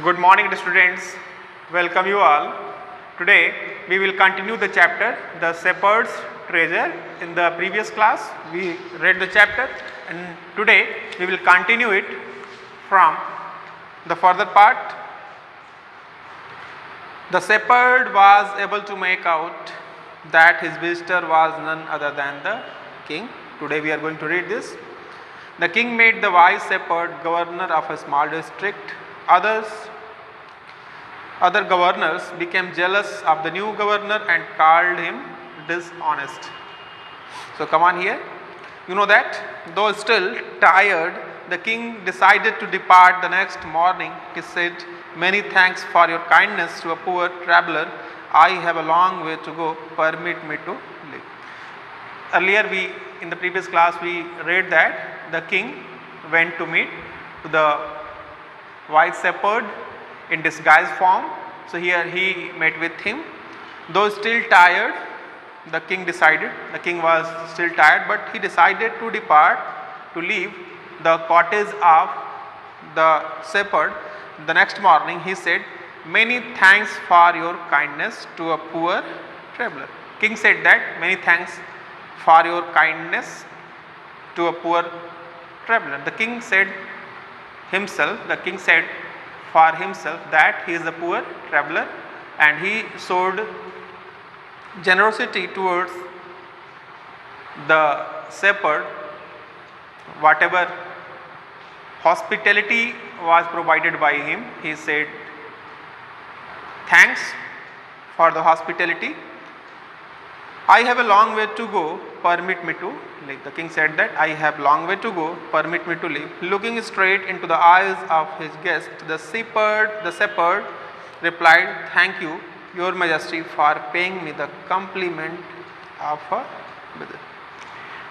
Good morning, students. Welcome you all. Today we will continue the chapter The Shepherd's Treasure. In the previous class we read the chapter, and today we will continue it from the further part. The shepherd was able to make out that his visitor was none other than the king. Today we are going to read this. The king made the wise shepherd governor of a small district. Other governors became jealous of the new governor and called him dishonest. So come on here. You know that though still tired, the king decided to depart the next morning. He said, "Many thanks for your kindness to a poor traveler. I have a long way to go. Permit me to live." Earlier in the previous class we read that the king went to meet the wise shepherd in disguise form. So here he met with him. Though still tired, the king was still tired, but he decided to depart, to leave the cottage of the shepherd. The next morning he said, "Many thanks for your kindness to a poor traveler." King said that, "Many thanks for your kindness to a poor traveler." The king said for himself that he is a poor traveler, and he showed generosity towards the shepherd. Whatever hospitality was provided by him, he said, "Thanks for the hospitality. I have a long way to go, permit me to live." The king said that, "I have long way to go, permit me to live." Looking straight into the eyes of his guest, the shepherd replied, "Thank you, your majesty, for paying me the compliment of a visit."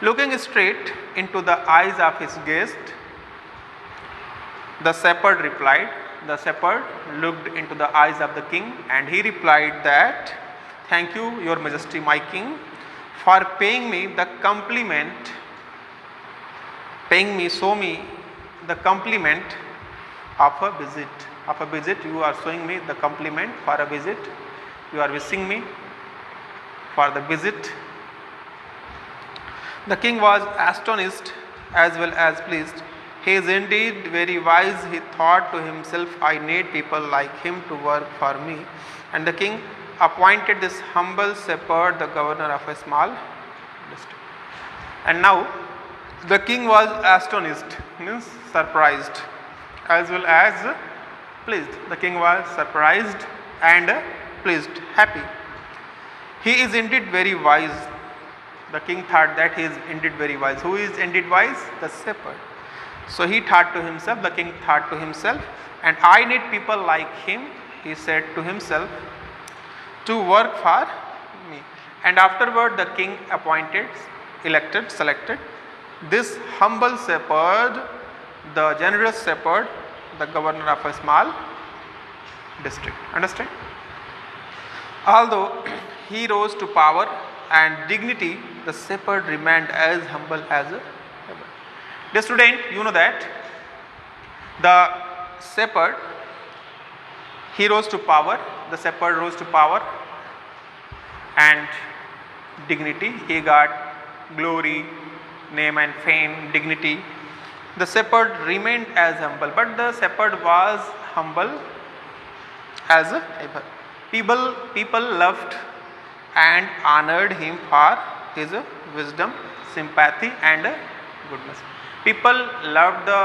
Looking straight into the eyes of his guest, the shepherd looked into the eyes of the king, and he replied that, "Thank you, your majesty, my king, for paying me the compliment, the compliment of a visit. You are showing me the compliment for a visit. You are wishing me for the visit." The king was astonished as well as pleased. "He is indeed very wise," he thought to himself. "I need people like him to work for me." And the king appointed this humble shepherd the governor of a small district. And now the king was astonished, means surprised, as well as pleased. The king was surprised and pleased, happy. "He is indeed very wise." The king thought that he is indeed very wise. Who is indeed wise? The shepherd. So he thought to himself, the king thought to himself, "And I need people like him," he said to himself, "to work for me." And afterward the king selected this humble shepherd, the generous shepherd, the governor of a small district. Understand? Although he rose to power and dignity, the shepherd remained as humble as a shepherd. Dear student, you know that the shepherd, he rose to power. The shepherd rose to power and dignity. He got glory, name and fame, dignity. The shepherd remained as humble, but the shepherd was humble as ever. People loved and honored him for his wisdom, sympathy and goodness. People loved the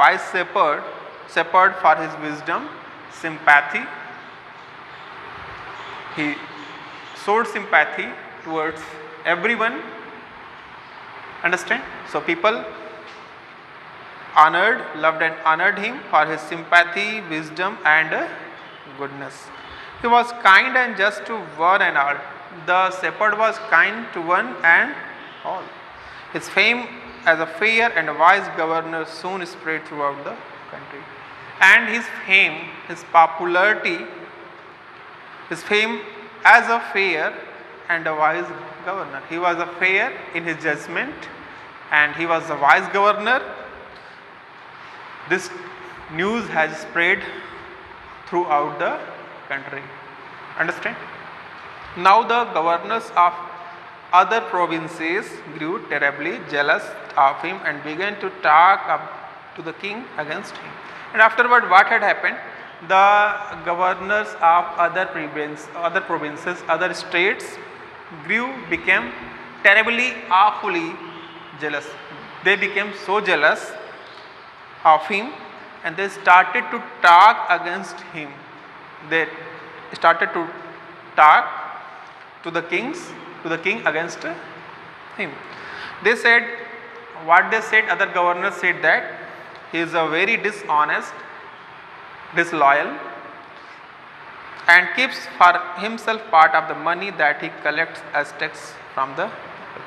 wise shepherd for his wisdom, sympathy. He showed sympathy towards everyone. Understand? So people loved and honored him for his sympathy, wisdom and goodness. He was kind and just to one and all. The shepherd was kind to one and all. His fame as a fair and wise governor soon spread throughout the country. And his popularity, his fame as a fair and a wise governor. He was a fair in his judgment and he was a wise governor. This news has spread throughout the country. Understand? Now the governors of other provinces grew terribly jealous of him and began to talk up to the king against him. And afterward, what had happened? The governors of other provinces, other states became terribly, awfully jealous. They became so jealous of him and they started to talk against him. They started to talk to the king against him. They said, what they said, other governors said that he is a very dishonest, disloyal, and keeps for himself part of the money that he collects as tax from the people.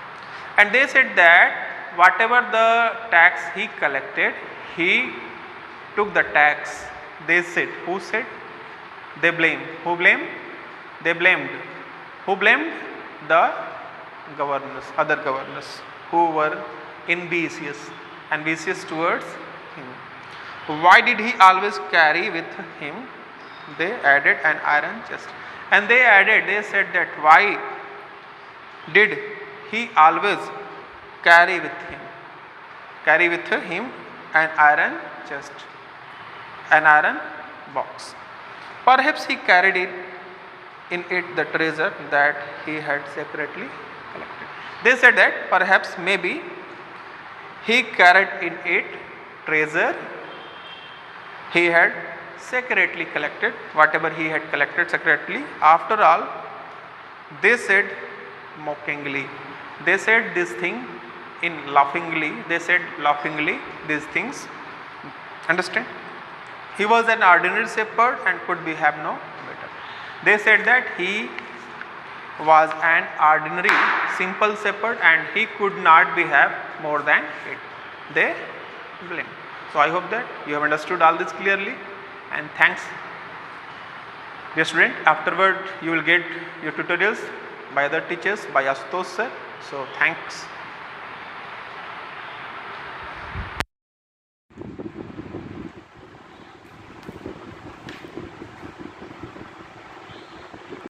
And they said that whatever the tax he collected, he took the tax. They said, who said? They blamed. Who blamed? They blamed. Who blamed? The governors, other governors who were envious towards him. Why did he always carry with him? They added an iron chest. And they said that why did he always carry with him an iron chest, an iron box? Perhaps he carried in it the treasure that he had secretly collected. They said that perhaps maybe he carried in it treasure he had secretly collected, whatever he had collected secretly. After all, they said mockingly, they said this thing laughingly these things. Understand? He was an ordinary shepherd and could be have no better. They said that he was an ordinary simple shepherd and he could not be have more than it. They blamed. So I hope that you have understood all this clearly, and thanks. Dear student, afterward you will get your tutorials by other teachers, by Ashutosh sir. So thanks.